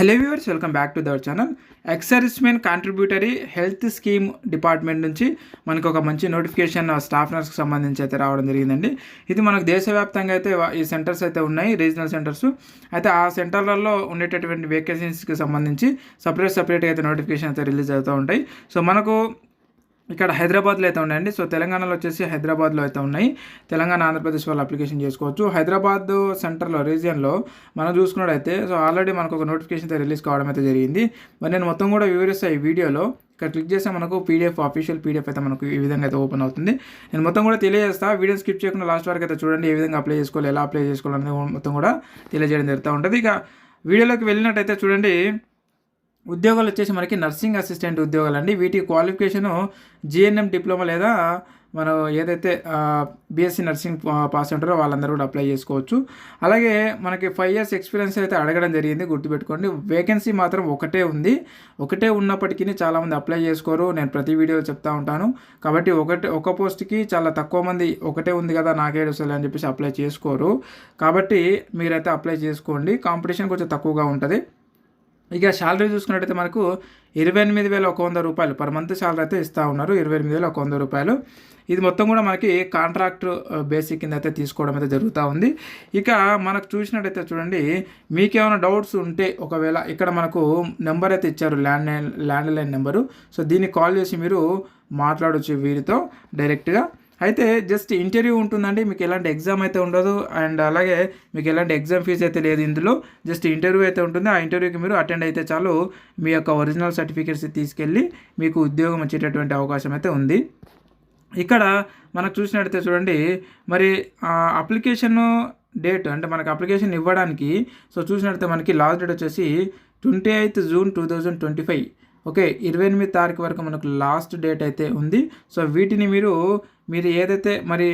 Hello viewers, welcome back to దవర్ channel. Ex servicemen contributory health scheme department నుంచి మనకు ఒక మంచి నోటిఫికేషన్ స్టాఫ్ నర్స్కి సంబంధించి అయితే రావడం జరిగిందండి. ఇది మనకు దేశవ్యాప్తంగా అయితే ఈ సెంటర్స్ అయితే ఉన్నాయి, రీజనల్ సెంటర్స్. అయితే ఆ సెంటర్లలో ఉండేటటువంటి వేకెన్సీస్కి సంబంధించి సపరేట్గా అయితే నోటిఫికేషన్ అయితే రిలీజ్ అవుతూ ఉంటాయి. సో మనకు ఇక్కడ హైదరాబాద్లో అయితే ఉన్నాయండి. సో తెలంగాణలో వచ్చేసి హైదరాబాద్లో అయితే ఉన్నాయి. తెలంగాణ, ఆంధ్రప్రదేశ్ వాళ్ళు అప్లికేషన్ చేసుకోవచ్చు. హైదరాబాద్ సెంటర్లో రీజియన్లో మనం చూసుకున్నట్టయితే సో ఆల్రెడీ మనకు ఒక నోటిఫికేషన్ అయితే రిలీజ్ కావడం అయితే జరిగింది. మరి నేను మొత్తం కూడా వివరిస్తాను ఈ వీడియోలో. ఇక్కడ క్లిక్ చేస్తే మనకు అఫీషియల్ పీడిఎఫ్ అయితే మనకు ఈ విధంగా అయితే ఓపెన్ అవుతుంది. నేను మొత్తం కూడా తెలియజేస్తాను. వీడియో స్కిప్ చేయకుండా లాస్ట్ వరకు అయితే చూడండి. ఏ విధంగా అప్లై చేసుకోవాలి, ఎలా అప్లై చేసుకోవాలనేది మొత్తం కూడా తెలియజేయడం జరుగుతూ ఉంటుంది. ఇక వీడియోలోకి వెళ్ళినట్టయితే చూడండి, ఉద్యోగాలు వచ్చేసి మనకి నర్సింగ్ అసిస్టెంట్ ఉద్యోగాలు అండి. వీటి క్వాలిఫికేషను జిఎన్ఎం డిప్లొమా లేదా మనం ఏదైతే బీఎస్సీ నర్సింగ్ పాస్ ఉంటారో వాళ్ళందరూ కూడా అప్లై చేసుకోవచ్చు. అలాగే మనకి 5 years ఎక్స్పీరియన్స్ అయితే అడగడం జరిగింది, గుర్తుపెట్టుకోండి. వేకెన్సీ మాత్రం ఒకటే ఉన్నప్పటికీ చాలామంది అప్లై చేసుకోరు. నేను ప్రతి వీడియోలో చెప్తా ఉంటాను. కాబట్టి ఒక పోస్ట్కి చాలా తక్కువ మంది ఒకటే ఉంది కదా నాకే వస్తుంది అని చెప్పేసి అప్లై చేసుకోరు. కాబట్టి మీరైతే అప్లై చేసుకోండి. కాంపిటీషన్ కొంచెం తక్కువగా ఉంటుంది. ఇక శాలరీ చూసుకున్నట్టయితే మనకు 28,100 రూపాయలు పర్ మంత్ శాలరీ అయితే ఇస్తూ ఉన్నారు. 28,100 రూపాయలు. ఇది మొత్తం కూడా మనకి కాంట్రాక్ట్ బేసిక్ కింద అయితే తీసుకోవడం అయితే జరుగుతూ ఉంది. ఇక మనకు చూసినట్టయితే చూడండి, మీకేమైనా డౌట్స్ ఉంటే ఒకవేళ ఇక్కడ మనకు నెంబర్ అయితే ఇచ్చారు, ల్యాండ్లైన్ నెంబరు. సో దీన్ని కాల్ చేసి మీరు మాట్లాడవచ్చు వీరితో డైరెక్ట్గా. అయితే జస్ట్ ఇంటర్వ్యూ ఉంటుందండి, మీకు ఎలాంటి ఎగ్జామ్ అయితే ఉండదు. అండ్ అలాగే మీకు ఎలాంటి ఎగ్జామ్ ఫీజు అయితే లేదు ఇందులో. జస్ట్ ఇంటర్వ్యూ అయితే ఉంటుంది. ఆ ఇంటర్వ్యూకి మీరు అటెండ్ అయితే చాలు, మీ యొక్క ఒరిజినల్ సర్టిఫికేట్స్ తీసుకెళ్ళి మీకు ఉద్యోగం వచ్చేటటువంటి అవకాశం అయితే ఉంది. ఇక్కడ మనకు చూసినట్టయితే చూడండి, మరి అప్లికేషన్ డేట్ అంటే మనకు అప్లికేషన్ ఇవ్వడానికి సో చూసినట్టయితే మనకి లాస్ట్ డేట్ వచ్చేసి 28 June 2025. ఓకే, 28 తారీఖు వరకు మనకు లాస్ట్ డేట్ అయితే ఉంది. సో వీటిని మీరు ఏదైతే మరి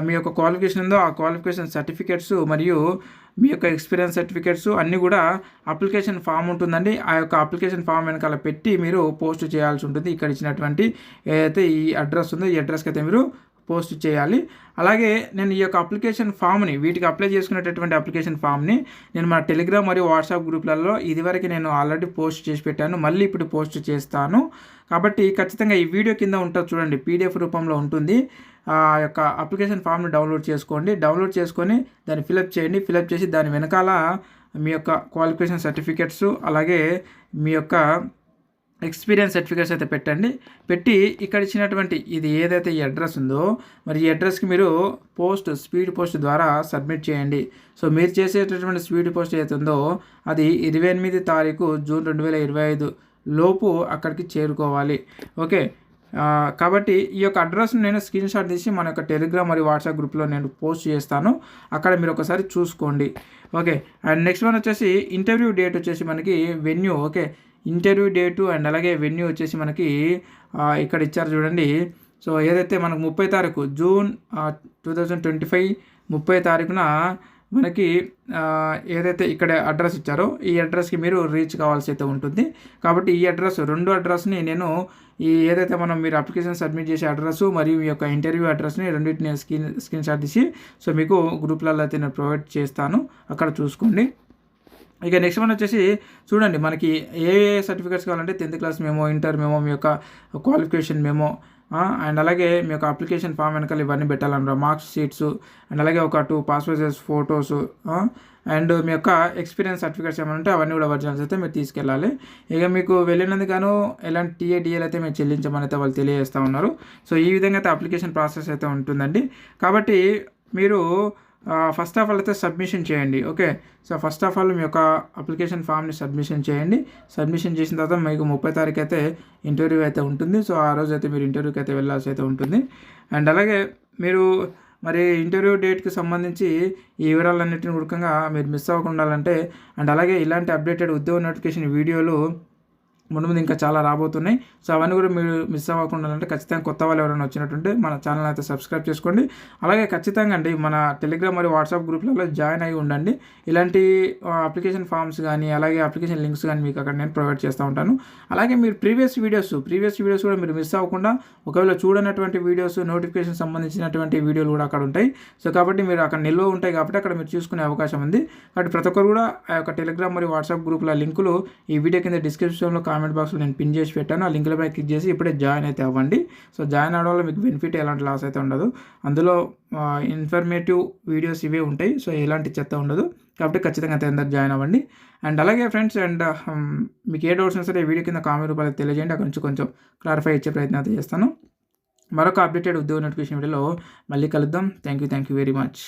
మీ యొక్క క్వాలిఫికేషన్ ఉందో ఆ క్వాలిఫికేషన్ సర్టిఫికేట్స్ మరియు మీ యొక్క ఎక్స్పీరియన్స్ సర్టిఫికేట్స్ అన్నీ కూడా అప్లికేషన్ ఫామ్ ఉంటుందండి. ఆ యొక్క అప్లికేషన్ ఫామ్ వెనకాల పెట్టి మీరు పోస్ట్ చేయాల్సి ఉంటుంది. ఇక్కడ ఇచ్చినటువంటి ఏదైతే ఈ అడ్రస్ ఉందో ఈ అడ్రస్కి అయితే మీరు పోస్ట్ చేయాలి. అలాగే నేను ఈ యొక్క అప్లికేషన్ ఫామ్ని, వీటికి అప్లై చేసుకునేటటువంటి అప్లికేషన్ ఫామ్ని నేను మన టెలిగ్రామ్ మరియు వాట్సాప్ గ్రూప్లలో ఇదివరకు నేను ఆల్రెడీ పోస్ట్ చేసి పెట్టాను, మళ్ళీ ఇప్పుడు పోస్ట్ చేస్తాను. కాబట్టి ఖచ్చితంగా ఈ వీడియో కింద ఉంటుంది చూడండి, పీడిఎఫ్ రూపంలో ఉంటుంది. ఆ యొక్క అప్లికేషన్ ఫామ్ని డౌన్లోడ్ చేసుకోండి. డౌన్లోడ్ చేసుకొని దాన్ని ఫిలప్ చేయండి. ఫిలప్ చేసి దాని వెనకాల మీ యొక్క క్వాలిఫికేషన్ సర్టిఫికేట్స్ అలాగే మీ యొక్క ఎక్స్పీరియన్స్ సర్టిఫికేట్స్ అయితే పెట్టి ఇక్కడ ఇచ్చినటువంటి ఇది ఏదైతే ఈ అడ్రస్ ఉందో మరి ఈ అడ్రస్కి మీరు స్పీడ్ పోస్ట్ ద్వారా సబ్మిట్ చేయండి. సో మీరు చేసేటటువంటి స్పీడ్ పోస్ట్ ఏదైతే ఉందో అది 28 June 2025 లోపు అక్కడికి చేరుకోవాలి. ఓకే, కాబట్టి ఈ యొక్క అడ్రస్ను నేను స్క్రీన్ షాట్ తీసి మన యొక్క టెలిగ్రామ్ మరియు వాట్సాప్ గ్రూప్లో నేను పోస్ట్ చేస్తాను, అక్కడ మీరు ఒకసారి చూసుకోండి. ఓకే, అండ్ నెక్స్ట్ వన్ వచ్చేసి ఇంటర్వ్యూ డేట్ వచ్చేసి మనకి venue. Okay, interview date and అలాగే వెన్యూ వచ్చేసి మనకి ఇక్కడ ఇచ్చారు చూడండి. సో ఏదైతే మనకు 30 June 2025 30 మనకి ఏదైతే ఇక్కడ అడ్రస్ ఇచ్చారో ఈ అడ్రస్కి మీరు రీచ్ కావాల్సి అయితే ఉంటుంది. కాబట్టి ఈ రెండు అడ్రస్ని నేను ఏదైతే మీరు అప్లికేషన్ సబ్మిట్ చేసే అడ్రస్ మరియు మీ యొక్క ఇంటర్వ్యూ అడ్రస్ని రెండింటిని స్క్రీన్ షాట్ తీసి సో మీకు గ్రూప్లలో అయితే నేను ప్రొవైడ్ చేస్తాను, అక్కడ చూసుకోండి. ఇక నెక్స్ట్ వన్ వచ్చేసి చూడండి, మనకి ఏ సర్టిఫికేట్స్ కావాలంటే 10th class memo, inter memo, మీ యొక్క క్వాలిఫికేషన్ మెమో అండ్ అలాగే మీ యొక్క అప్లికేషన్ ఫామ్ వెనకాల ఇవన్నీ పెట్టాలన్నారు. మార్క్స్ షీట్స్ అండ్ అలాగే ఒక 2 పాస్పోర్ట్ సైజ్ ఫొటోస్ అండ్ మీ యొక్క ఎక్స్పీరియన్స్ సర్టిఫికేట్స్ ఏమైనా ఉంటే అవన్నీ కూడా ఒరిజినల్స్ అయితే మీరు తీసుకెళ్ళాలి. ఇక మీకు వెళ్ళినందుకు ఎలాంటి టీఏడిఎల్ అయితే మీరు చెల్లించమని అయితే వాళ్ళు తెలియజేస్తూ ఉన్నారు. సో ఈ విధంగా అయితే అప్లికేషన్ ప్రాసెస్ అయితే ఉంటుందండి. కాబట్టి మీరు ఫస్ట్ ఆఫ్ ఆల్ అయితే సబ్మిషన్ చేయండి. Okay, so first of all మీ యొక్క అప్లికేషన్ ఫామ్ని సబ్మిషన్ చేయండి. సబ్మిషన్ చేసిన తర్వాత మీకు 30 అయితే ఇంటర్వ్యూ అయితే ఉంటుంది. సో ఆ రోజు అయితే మీరు ఇంటర్వ్యూకి అయితే వెళ్ళాల్సి అయితే ఉంటుంది. అండ్ అలాగే మీరు మరి ఇంటర్వ్యూ డేట్కి సంబంధించి ఈ వివరాలన్నింటినీ ఉడకంగా మీరు మిస్ అవ్వకుండా ఉండాలంటే అండ్ అలాగే ఇలాంటి అప్డేటెడ్ ఉద్యోగ నోటిఫికేషన్ వీడియోలు ముందు ముందు ఇంకా చాలా రాబోతున్నాయి. సో అవన్నీ కూడా మీరు మిస్ అవ్వకుండా అంటే ఖచ్చితంగా కొత్త వాళ్ళు ఎవరైనా వచ్చినట్టుంటే మన ఛానల్ అయితే సబ్స్క్రైబ్ చేసుకోండి. అలాగే ఖచ్చితంగా అండి మన టెలిగ్రామ్ మరియు వాట్సాప్ గ్రూప్లలో జాయిన్ అయ్యి ఉండండి. ఇలాంటి అప్లికేషన్ ఫామ్స్ కానీ అలాగే అప్లికేషన్ లింక్స్ కానీ మీకు అక్కడ నేను ప్రొవైడ్ చేస్తూ ఉంటాను. అలాగే మీరు ప్రీవియస్ వీడియోస్ కూడా మీరు మిస్ అవ్వకుండా ఒకవేళ చూడనటువంటి వీడియోస్ నోటిఫికేషన్ సంబంధించినటువంటి వీడియోలు కూడా అక్కడ ఉంటాయి. సో కాబట్టి మీరు అక్కడ నిల్వ ఉంటాయి కాబట్టి అక్కడ మీరు చూసుకునే అవకాశం ఉంది. కాబట్టి ప్రతి ఒక్కరు కూడా ఆ యొక్క టెలిగ్రామ్ మరియు వాట్సాప్ గ్రూప్ల లింకులు ఈ వీడియో కింద డిస్క్రిప్షన్లో కామెంట్ బాక్స్లో నేను పిన్ చేసి పెట్టాను. ఆ లింక్లపై క్లిక్ చేసి ఇప్పుడే జాయిన్ అయితే అవ్వండి. సో జాయిన్ అవ్వడం వల్ల మీకు బెనిఫిట్ ఎలాంటి లాస్ అయితే ఉండదు. అందులో ఇన్ఫర్మేటివ్ వీడియోస్ ఇవే ఉంటాయి. సో ఎలాంటి చెత్త ఉండదు. కాబట్టి ఖచ్చితంగా అందరూ జాయిన్ అవ్వండి. అండ్ అలాగే ఫ్రెండ్స్ మీకు ఏ డౌట్స్ ఉన్నా సరే వీడియో కింద కామెంట్ రూపాయలు తెలియజేయండి. అక్కడ నుంచి కొంచెం క్లారిఫై ఇచ్చే ప్రయత్నం అయితే చేస్తాను. మరొక అప్డేటెడ్ ఉద్యోగ నోటిఫికేషన్ వీడియోలో మళ్ళీ కలుద్దాం. Thank you very much.